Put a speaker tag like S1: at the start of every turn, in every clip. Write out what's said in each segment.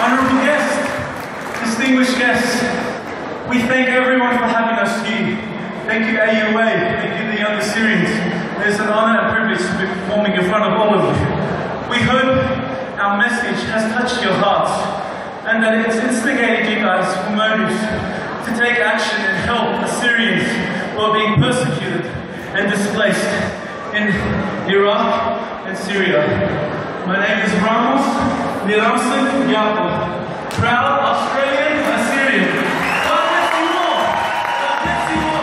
S1: Honourable guests, distinguished guests, we thank everyone for having us here. Thank you AUA, thank you the young Assyrians. It is an honour and privilege to be performing in front of all of you. We hope our message has touched your hearts and that it's instigated you guys for motives to take action and help Assyrians who are being persecuted and displaced in Iraq and Syria. My name is Ramos Niramson Yapo, proud Australian Assyrian. God bless you all. God bless you all.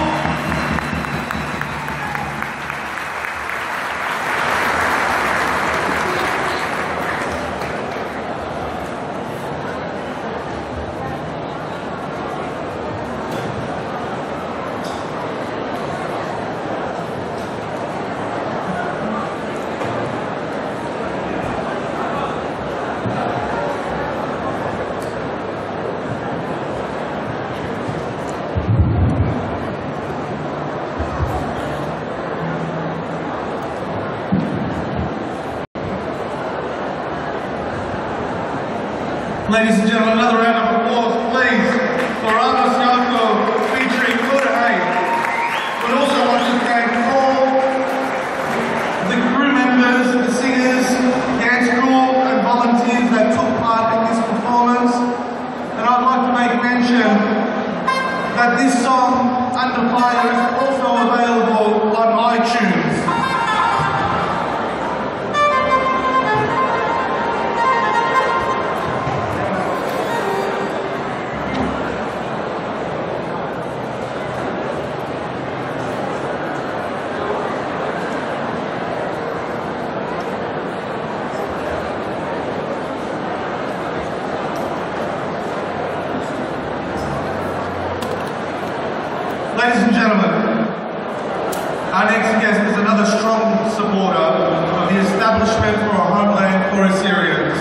S2: Ladies and gentlemen, another round of applause, please, for Ramos Yako featuring Kudahay. But also want to thank all the crew members, the singers, dance crew and volunteers that took part in this performance. And I'd like to make mention that this song, Under Fire, is also available on iTunes. Ladies and gentlemen, our next guest is another strong supporter of the establishment for a homeland for Assyrians.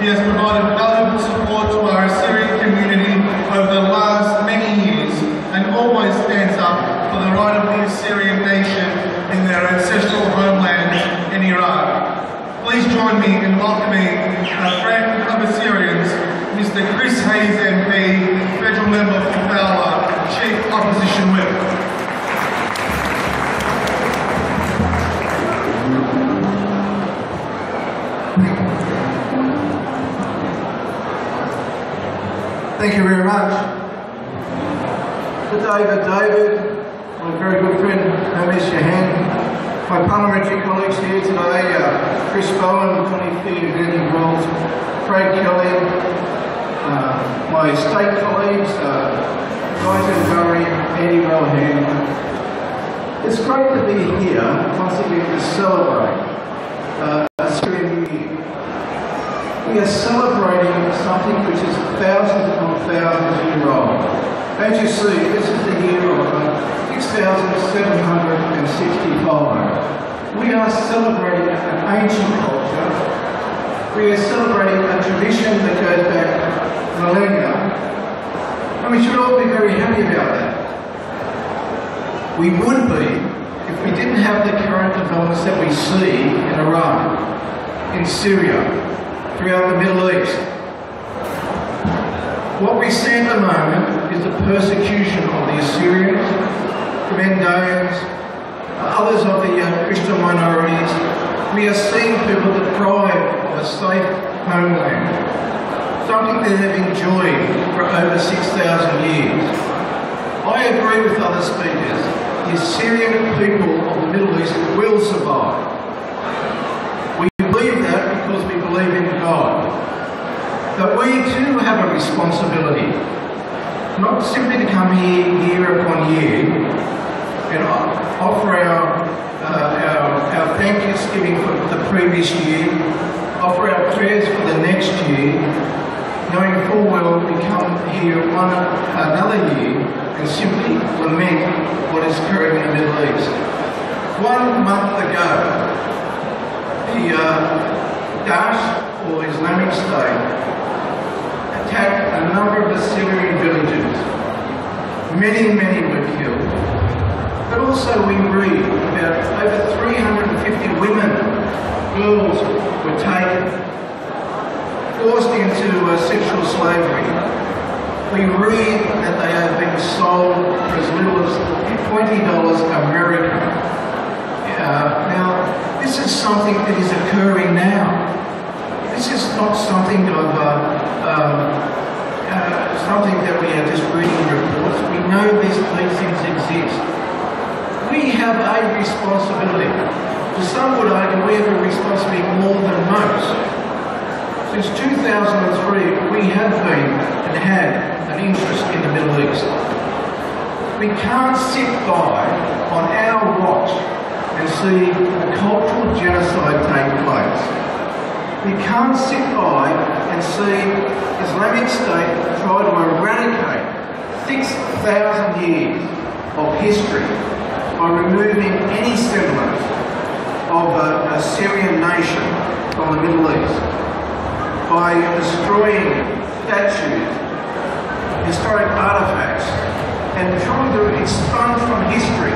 S2: He has provided valuable support to our Assyrian community over the last many years and always stands up for the right of the Assyrian nation in their ancestral homeland in Iraq. Please join me in welcoming our friend of Assyrians, Mr. Chris Hayes MP, Federal Member for Fowler, Chief Opposition Whip.
S3: Thank you very much. To David, my very good friend, Hamish Yahan, my parliamentary colleagues here today, Chris Bowen, Connie Fee, Danny Wells, Craig Kelly, my state colleagues, Nigel Murray, Andy Rohan. It's great to be here once again to celebrate Assyrian New Year. We are celebrating something which is thousands upon thousands years old. As you see, this is the year of 6,765. We are celebrating an ancient culture. We are celebrating a tradition that goes back millennia. And we should all be very happy about that. We would be if we didn't have the current developments that we see in Iran, in Syria, throughout the Middle East. What we see at the moment is the persecution of the Assyrians, the Mandaeans, others of the Christian minorities. We are seeing people deprived of a safe homeland. Something that they've enjoyed for over 6,000 years. I agree with other speakers. The Assyrian people of the Middle East will survive. We believe that because we believe in God. But we too have a responsibility, not simply to come here year upon year and offer our thanksgiving for the previous year, offer our prayers for the next year, knowing full well we come here another year and simply lament what is occurring in the Middle East. 1 month ago, the Daesh, or Islamic State, attacked a number of Assyrian villages. Many were killed. But also we read about over 350 women, girls were taken, forced into sexual slavery. We read that they have been sold for as little as $20 American. Now, this is something that is occurring now. This is not something of something that we are just reading in reports. We know these things exist. We have a responsibility. Some would argue we have a responsibility more than most. Since 2003, we have been and had an interest in the Middle East. We can't sit by on our watch and see a cultural genocide take place. We can't sit by and see Islamic State try to eradicate 6,000 years of history by removing any semblance of a Assyrian nation from the Middle East, by destroying statues, historic artifacts, and trying to expunge from history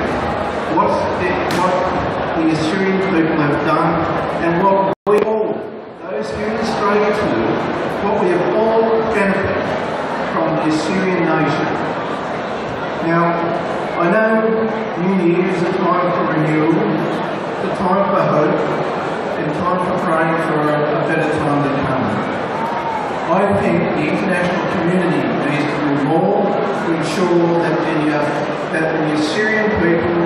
S3: what the Assyrian people have done and what we all, those here in Australia too, what we have all benefited from the Assyrian nation. Now, I know New Year is a time for renewal, a time for hope, and time for praying for a better time to come. I think the international community needs to do more to ensure that the Assyrian people,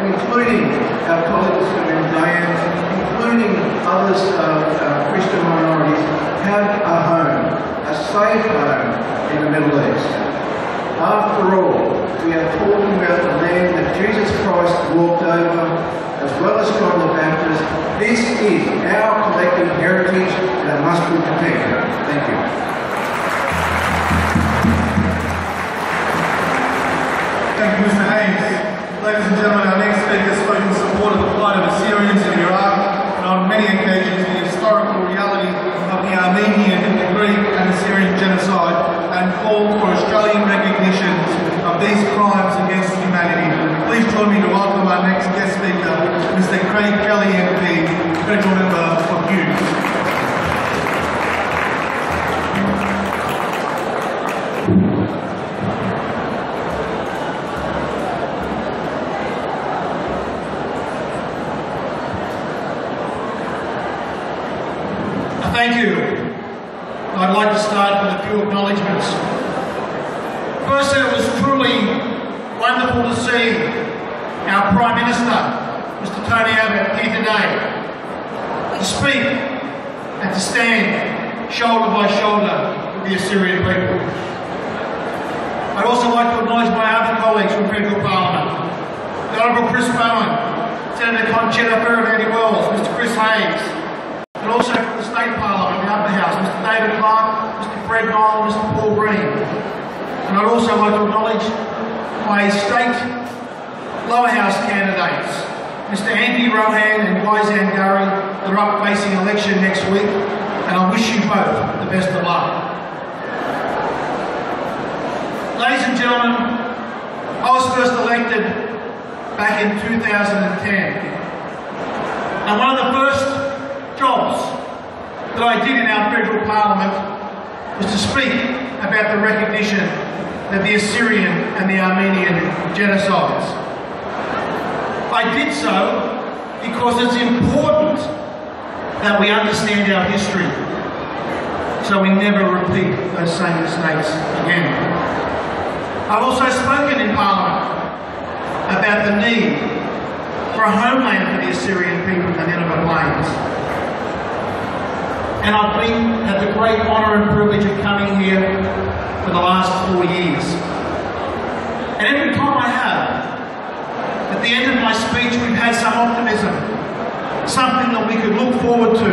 S3: including our colleagues from Judean, including others Christian minorities, have a home, a safe home in the Middle East. After all, we are talking about the land that Jesus Christ walked over, as well as John the Baptist. This is our collective heritage and it must be protected. Thank you.
S2: Thank you, Mr. Haynes. Ladies and gentlemen, our next speaker spoke in support of the plight of Assyrians in Iraq and on many occasions the historical reality of the Armenian, the Greek and Assyrian genocide and called for Australian recognition of these crimes against humanity. Please join me to welcome our next guest speaker, Mr. Craig Kelly MP, Federal Member for Hughes.
S4: Thank you. I'd like to start with a few acknowledgements. First, it was truly wonderful to see our Prime Minister, Mr. Tony Abbott, here today to speak and to stand shoulder by shoulder with the Assyrian people. I'd also like to acknowledge my other colleagues from Federal Parliament, the Honourable Chris Bowen, Senator Conchetta Furrier-Wells, Mr. Chris Hayes, and also from the State Parliament, the Upper House, Mr. David Clark, Mr. Fred Noel, Mr. Paul Green. And I'd also like to acknowledge my state lower house candidates, Mr. Andy Rohan and Waisan Gurry, that are up facing election next week, and I wish you both the best of luck. Ladies and gentlemen, I was first elected back in 2010, and one of the first jobs that I did in our federal parliament was to speak about the recognition of the Assyrian and the Armenian genocides. I did so because it's important that we understand our history so we never repeat those same mistakes again. I've also spoken in Parliament about the need for a homeland for the Assyrian people in the Nineveh Plains. And I've had the great honour and privilege of coming here for the last 4 years. And every time I have, at the end of my speech, we've had some optimism, something that we could look forward to.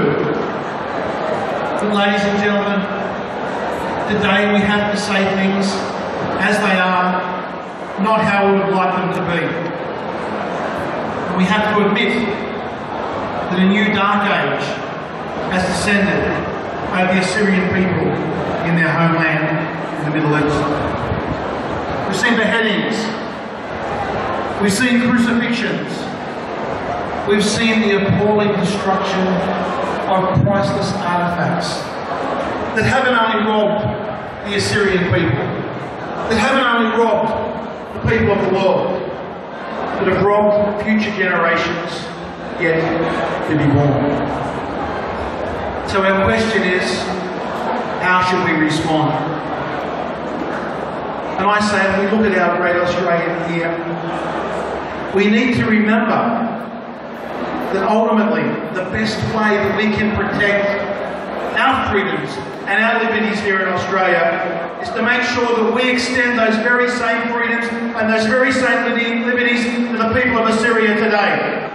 S4: But ladies and gentlemen, today we have to say things as they are, not how we would like them to be. And we have to admit that a new dark age has descended over the Assyrian people in their homeland in the Middle East. We've seen beheadings, we've seen crucifixions, we've seen the appalling destruction of priceless artefacts. that haven't only robbed the Assyrian people, that haven't only robbed the people of the world, but have robbed future generations yet to be born. So our question is, how should we respond? And I say, if we look at our great Australian here, we need to remember that ultimately the best way that we can protect our freedoms and our liberties here in Australia is to make sure that we extend those very same freedoms and those very same liberties to the people of Assyria today.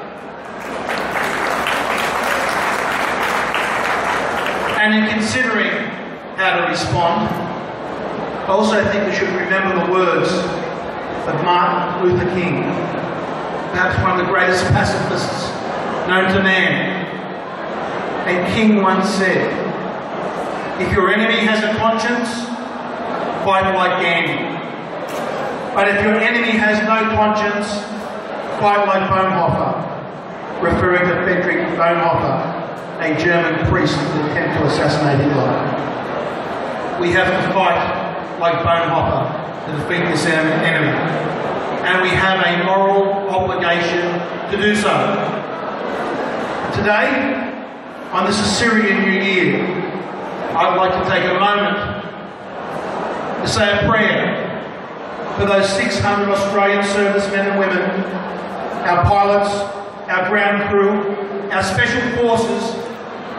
S4: And in considering how to respond, I also think we should remember the words of Martin Luther King, perhaps one of the greatest pacifists known to man. And King once said, "If your enemy has a conscience, fight like Gandhi. But if your enemy has no conscience, fight like Bonhoeffer," referring to Friedrich Bonhoeffer, a German priest in an attempt to assassinate Hitler. We have to fight like Bonhoeffer to defeat this enemy. And we have a moral obligation to do so. Today, on this Assyrian New Year, I'd like to take a moment to say a prayer for those 600 Australian servicemen and women, our pilots, our ground crew, our special forces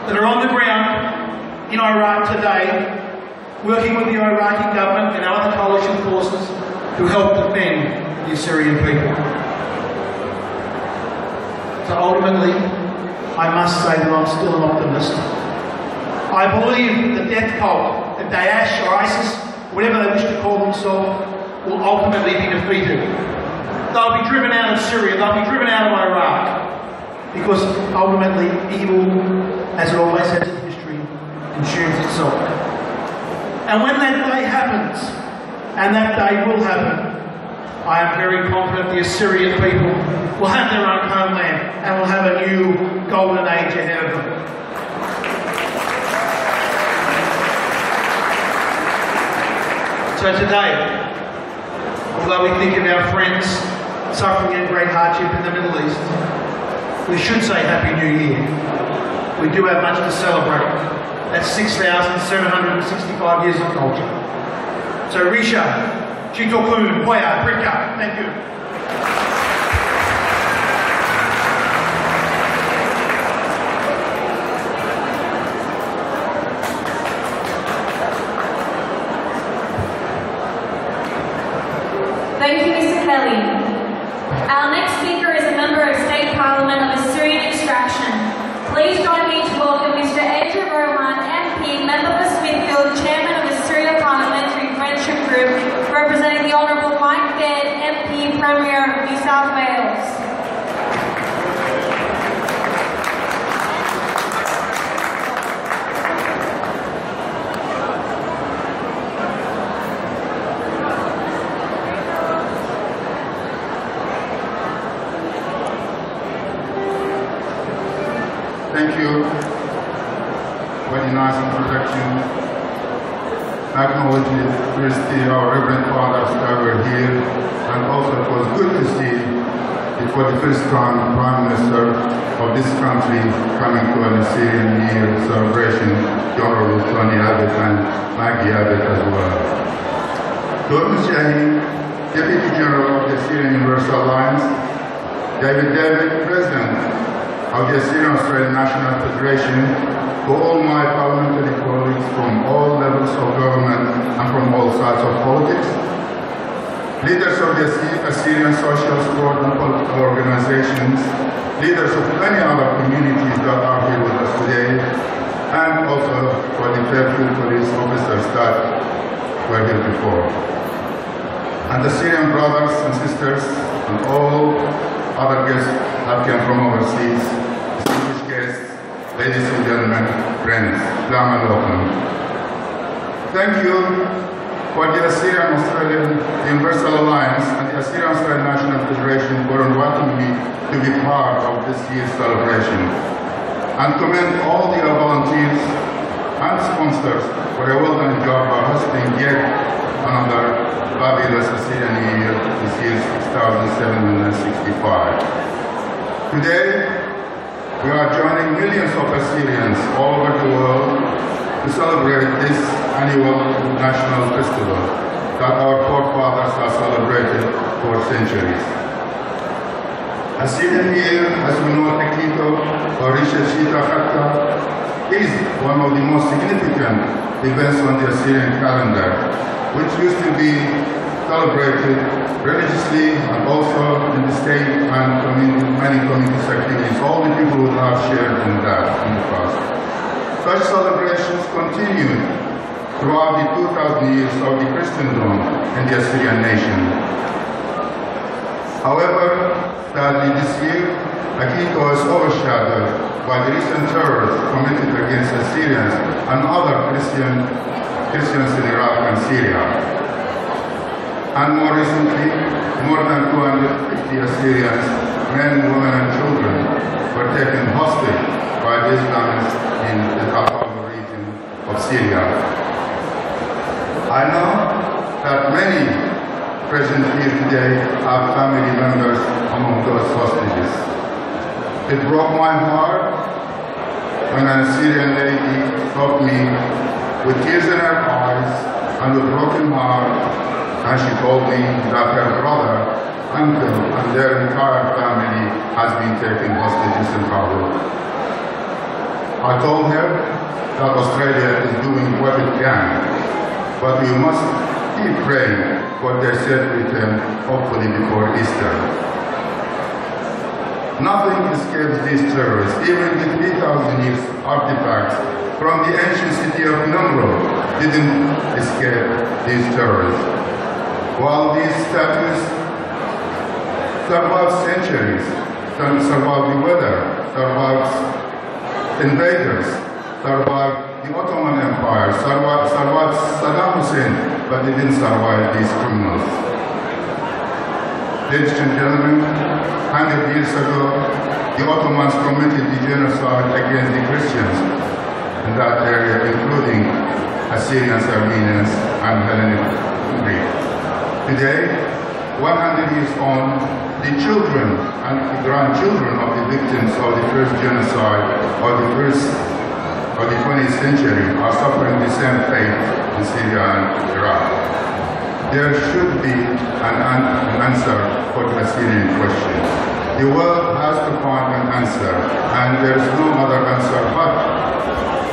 S4: that are on the ground in Iraq today, working with the Iraqi government and other coalition forces to help defend the Assyrian people. So ultimately, I must say that I'm still an optimist. I believe the death cult, the Daesh or ISIS, whatever they wish to call themselves, will ultimately be defeated. They'll be driven out of Syria, they'll be driven out of Iraq, because ultimately evil, as it always has in history, consumes itself. And when that day happens, and that day will happen, I am very confident the Assyrian people will have their own homeland and will have a new golden age ahead of them. So today, although we think of our friends suffering in great hardship in the Middle East, we should say Happy New Year. We do have much to celebrate. That's 6,765 years of culture. So Risha, Chitokun, Poya, Prika, thank you.
S5: Thank you, Mr. Kelly. Our next speaker is a member of State Parliament of Assyrian extraction. Please join me to welcome Mr. Andrew Rohan, MP, member for Smithfield, Chairman of the Assyria Parliamentary Friendship Group, representing the Honourable Mike Baird, MP, Premier of New South Wales.
S6: Thank you for the nice introduction. I acknowledge the Christy, our Reverend Fathers that were here, and also it was good to see the 41st time Prime Minister of this country coming to an Assyrian New Year celebration, the Honourable Tony Abbott and Maggie Abbott as well. Dr. Shahi, Deputy General of the Assyrian Universal Alliance, David, President of the Assyrian Australian National Federation, to all my parliamentary colleagues from all levels of government and from all sides of politics, leaders of the Assyrian social, sport and political organizations, leaders of many other communities that are here with us today, and also for the Fairfield police officers that were here before. And the Assyrian brothers and sisters and all other guests that came from overseas, distinguished guests, ladies and gentlemen, friends, Islam and welcome. Thank you for the Assyrian Australian Universal Alliance and the Assyrian Australian National Federation for inviting me to be part of this year's celebration, and commend all the volunteers and sponsors for a well-done job of hosting yet another fabulous Assyrian New Year, this year 6765. Today, we are joining millions of Assyrians all over the world to celebrate this annual national festival that our forefathers have celebrated for centuries. Assyrian New Year, as we know, Tekito or Risha Shita Hatta, is one of the most significant events on the Assyrian calendar, which used to be celebrated religiously and also in the state and many community activities. All the people would have shared in that in the past. Such celebrations continued throughout the 2,000 years of the Christendom in the Assyrian nation. However, sadly this year, Akiko is overshadowed by the recent terrors committed against Assyrians and other Christians in Iraq and Syria. And more recently, more than 250 Assyrians, men, women, and children, were taken hostage by the Islamists in the Al-Qaeda region of Syria. I know that many present here today have family members among those hostages. It broke my heart when an Assyrian lady stopped me with tears in her eyes and a broken heart, and she told me that her brother, uncle, and their entire family has been taken hostages in Kabul. I told her that Australia is doing what it can, but we must keep praying for their safe return, hopefully before Easter. Nothing escapes these terrorists, even the 3,000 years artifacts from the ancient city of Nimrod didn't escape these terrorists. While these statues survive centuries, survive the weather, survive invaders, survive the Ottoman Empire, survive Saddam Hussein, but they didn't survive these criminals. Ladies and gentlemen, 100 years ago, the Ottomans committed the genocide against the Christians in that area, including Assyrians, Armenians, and Hellenic Greeks. Today, 100 years on, the children and the grandchildren of the victims of the first genocide of the 20th century are suffering the same fate in Syria and Iraq. There should be an answer for the Assyrian question. The world has to find an answer, and there is no other answer but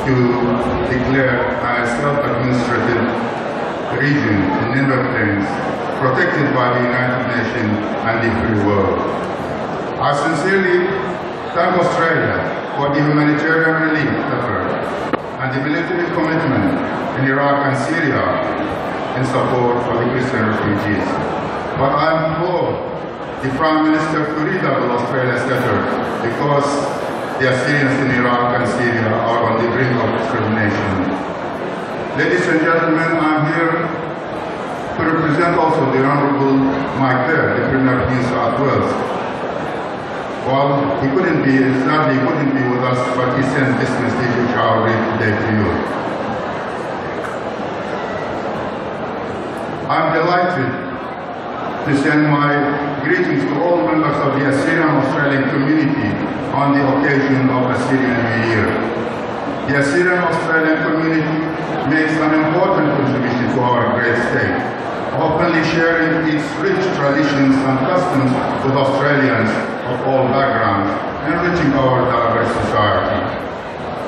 S6: to declare a self-administrative region in Nimba Plains, protected by the United Nations and the free world. I sincerely thank Australia for the humanitarian relief effort and the military commitment in Iraq and Syria in support of the Christian refugees. But I implore the Prime Minister to redouble Australia's effort because the Assyrians in Iraq and Syria are on the brink of extermination. Ladies and gentlemen, I'm here to represent also the Honorable Mike Baird, the Premier of New South Wales. Well, he couldn't be with us, but he sent this message which I will read today to you. I'm delighted to send my greetings to all members of the Assyrian-Australian community on the occasion of Assyrian New Year. The Assyrian-Australian community makes an important contribution to our great state, openly sharing its rich traditions and customs with Australians of all backgrounds, enriching our diverse society.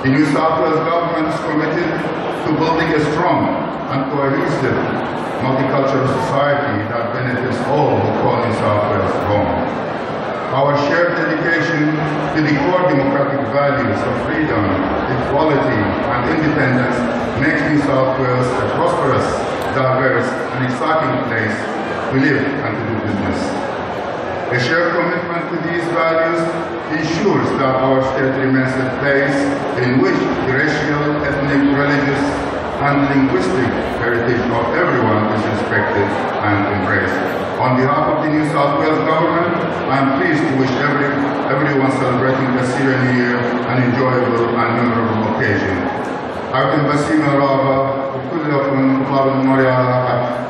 S6: The New South Wales government is committed to building a strong and cohesive multicultural society that benefits all who call New South Wales home. Our shared dedication to the core democratic values of freedom, equality, and independence makes New South Wales a prosperous, diverse, and exciting place to live and to do business. A shared commitment to these values ensures that our state remains a place in which the racial, ethnic, religious, and linguistic heritage of everyone is respected and embraced. On behalf of the New South Wales government, I am pleased to wish everyone celebrating the Assyrian New Year an enjoyable and memorable occasion. I've Basima Rava, Kulakun, Pavan Moria,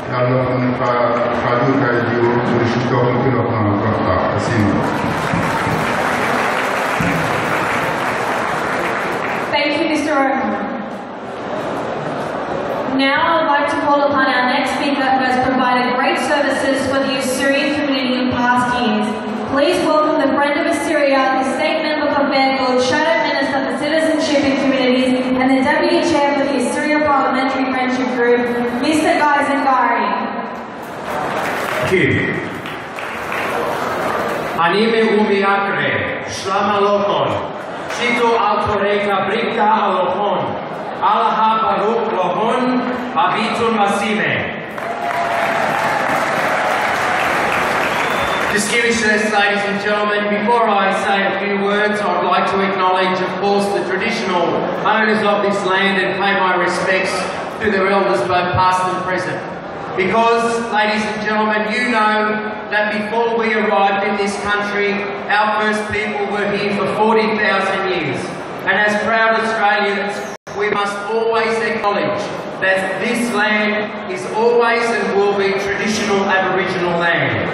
S6: Yalokun, Paduka, you, Shukon, Kulakun, Basima.
S5: Thank you, Mr. Rohan. Now I'd like to call upon our next speaker who has provided great services for the Assyrian community in past years. Please welcome the Friend of Assyria, the State Member for Fairfield, Shadow Minister for Citizenship and Communities, and the Deputy Chair for the Assyria Parliamentary Friendship Group, Mr. Guy Zangari.
S7: Thank you. Anime umiakre, shlama lokon, shito autoreka brikta alohon, alaha baruk lohon, abitun masime. Distinguished guests, ladies and gentlemen, before I say a few words, I'd like to acknowledge, of course, the traditional owners of this land and pay my respects to their elders, both past and present. Because, ladies and gentlemen, you know that before we arrived in this country, our first people were here for 40,000 years. And as proud Australians, we must always acknowledge that this land is always and will be traditional Aboriginal land.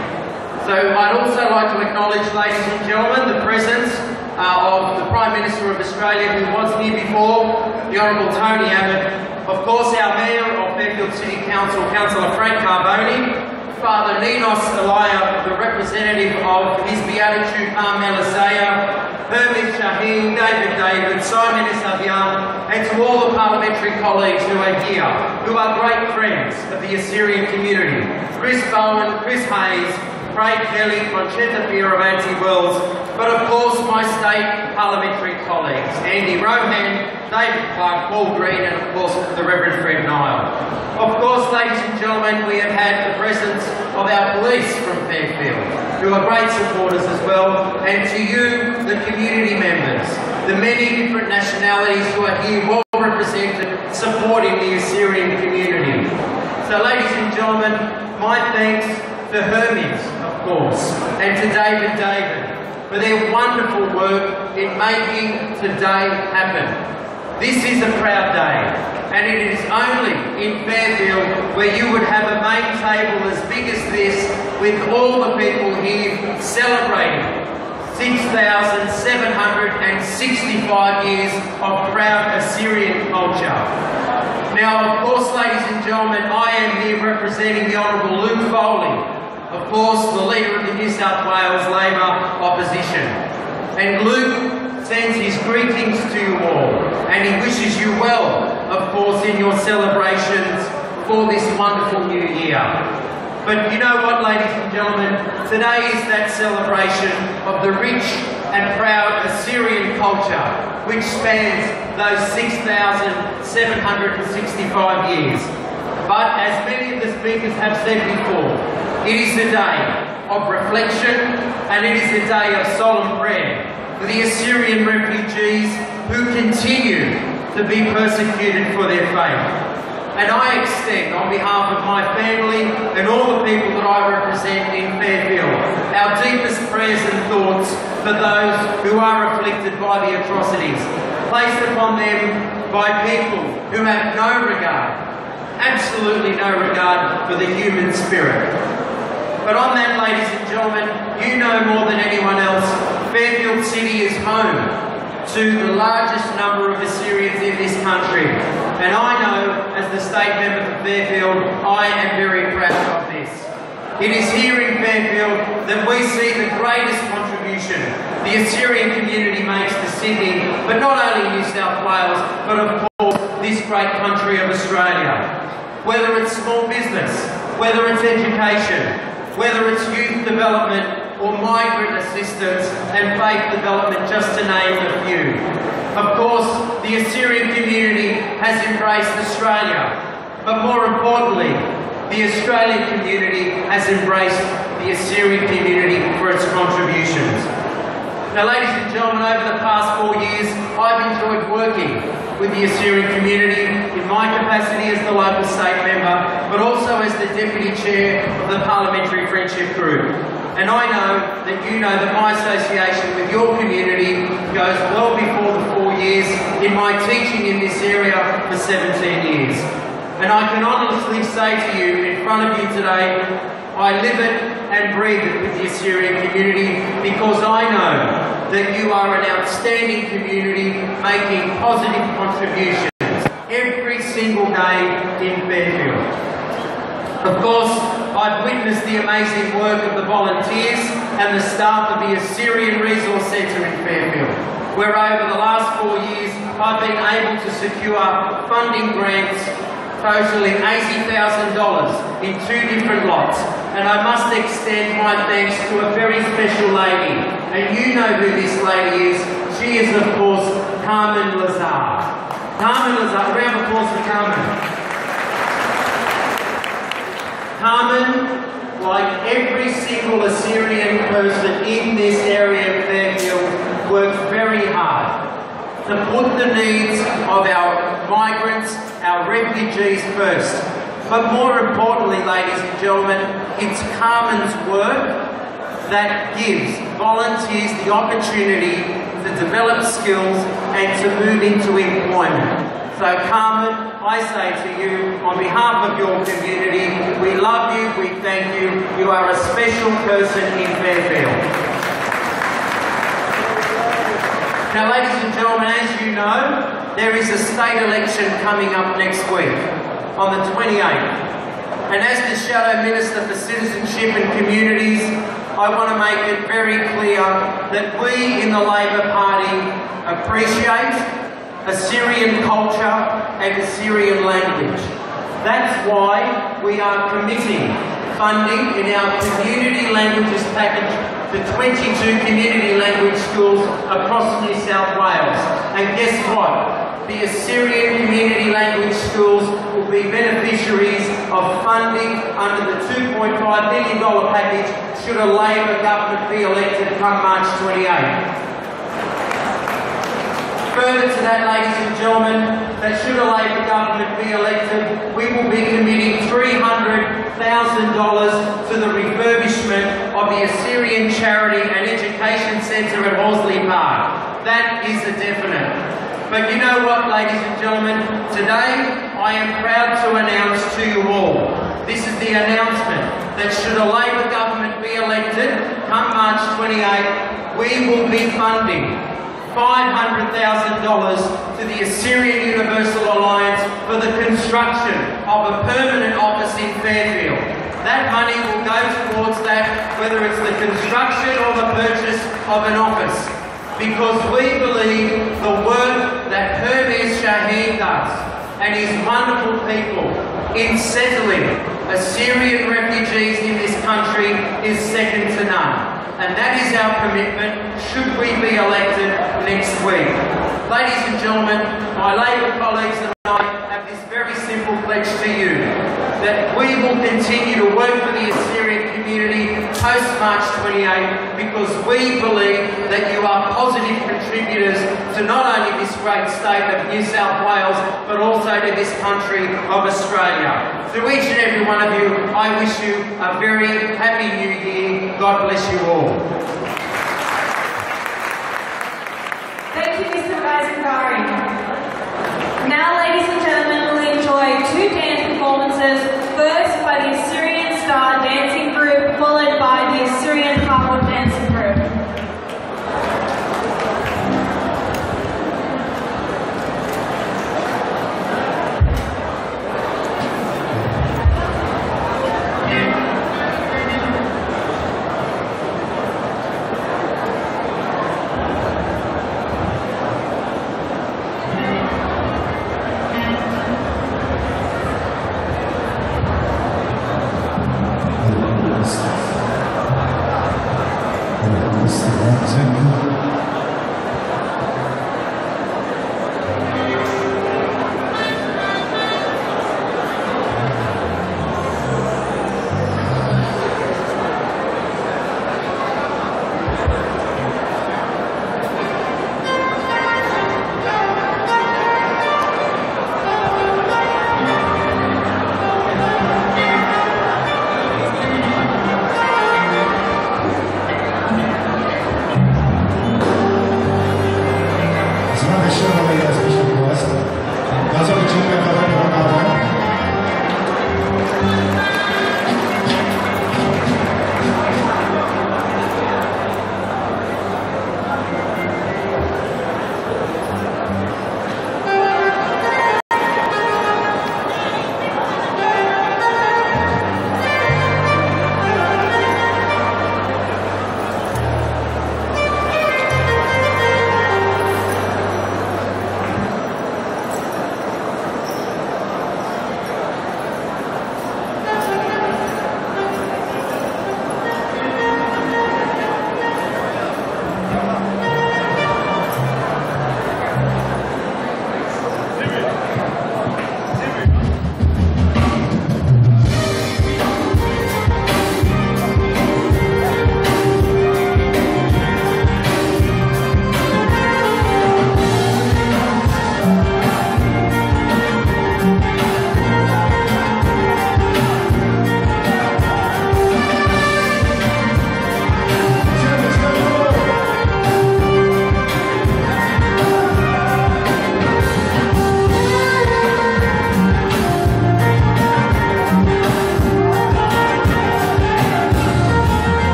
S7: So I'd also like to acknowledge, ladies and gentlemen, the presence of the Prime Minister of Australia, who was here before, the Honourable Tony Abbott, of course our Mayor of Fairfield City Council, Councillor Frank Carboni, Father Ninos Elia, the representative of His Beatitude Carmel Isaiah, Hermes Shaheen, David, Simon Isabian, and to all the parliamentary colleagues who are here, who are great friends of the Assyrian community, Chris Bowen, Chris Hayes, Craig Kelly, Conchetta Fioravanti Wells, but of course my state parliamentary colleagues, Andy Rohan, David Clark, Paul Green, and of course the Reverend Fred Nile. Of course, ladies and gentlemen, we have had the presence of our police from Fairfield, who are great supporters as well, and to you, the community members, the many different nationalities who are here well represented, supporting the Assyrian community. So ladies and gentlemen, my thanks to Hermes, of course, and to David for their wonderful work in making today happen. This is a proud day, and it is only in Fairfield where you would have a main table as big as this, with all the people here celebrating 6,765 years of proud Assyrian culture. Now, of course, ladies and gentlemen, I am here representing the Honourable Luke Foley, of course, the leader of the New South Wales Labor opposition. And Luke sends his greetings to you all, and he wishes you well, of course, in your celebrations for this wonderful new year. But you know what, ladies and gentlemen, today is that celebration of the rich and proud Assyrian culture, which spans those 6,765 years. But as many of the speakers have said before, it is a day of reflection, and it is a day of solemn prayer for the Assyrian refugees who continue to be persecuted for their faith. And I extend, on behalf of my family and all the people that I represent in Fairfield, our deepest prayers and thoughts for those who are afflicted by the atrocities placed upon them by people who have no regard, absolutely no regard for the human spirit. But on that, ladies and gentlemen, you know more than anyone else, Fairfield City is home to the largest number of Assyrians in this country. And I know, as the state member for Fairfield, I am very proud of this. It is here in Fairfield that we see the greatest contribution the Assyrian community makes to Sydney, but not only New South Wales, but of course this great country of Australia. Whether it's small business, whether it's education, whether it's youth development or migrant assistance and faith development, just to name a few. Of course, the Assyrian community has embraced Australia, but more importantly, the Australian community has embraced the Assyrian community for its contributions. Now, ladies and gentlemen, over the past 4 years, I've enjoyed working with the Assyrian community in my capacity as the local state member, but also as the Deputy Chair of the Parliamentary Friendship Group. And I know that my association with your community goes well before the 4 years in my teaching in this area for 17 years. And I can honestly say to you in front of you today, I live it and breathe it with the Assyrian community, because I know that you are an outstanding community making positive contributions every single day in Fairfield. Of course, I've witnessed the amazing work of the volunteers and the staff of the Assyrian Resource Centre in Fairfield, where over the last 4 years I've been able to secure funding grants totaling $80,000 in 2 different lots. And I must extend my thanks to a very special lady. And you know who this lady is. She is, of course, Carmen Lazar. Carmen Lazar, a round of applause for Carmen. Carmen, like every single Assyrian person in this area of Fairfield, works very hard to put the needs of our migrants, our refugees first. But more importantly, ladies and gentlemen, it's Carmen's work that gives volunteers the opportunity to develop skills and to move into employment. So Carmen, I say to you, on behalf of your community, we love you, we thank you. You are a special person in Fairfield. Now, ladies and gentlemen, as you know, there is a state election coming up next week, on the 28th. And as the Shadow Minister for Citizenship and Communities, I want to make it very clear that we in the Labor Party appreciate Assyrian culture and Assyrian language. That's why we are committing funding in our community languages package to 22 community language schools across New South Wales. And guess what? The Assyrian community language schools will be beneficiaries of funding under the $2.5 billion package should a Labor government be elected come March 28. Further to that, ladies and gentlemen, that should a Labor government be elected, we will be committing $300,000 to the refurbishment of the Assyrian Charity and Education Centre at Horsley Park. That is a definite. But you know what, ladies and gentlemen, today I am proud to announce to you all, this is the announcement, that should a Labor government be elected come March 28, we will be funding $500,000 to the Assyrian Universal Alliance for the construction of a permanent office in Fairfield. That money will go towards that, whether it's the construction or the purchase of an office, because we believe the work that Hermes Shaheen does and his wonderful people in settling Assyrian refugees in this country is second to none. And that is our commitment should we be elected next week. Ladies and gentlemen, my Labor colleagues and I have this very simple pledge to you, that we will continue to work for the Assyrian community post-March 28, because we believe that you are positive contributors to not only this great state of New South Wales, but also to this country of Australia. To each and every one of you, I wish you a very happy New Year. God bless you all.
S5: Thank you, Mr. Isengari. Now, ladies and gentlemen, we'll enjoy 2 dance performances, first by the Assyrian Star Dancing Group, followed by the Assyrian Harpal Dancing Group.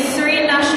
S5: Assyrian national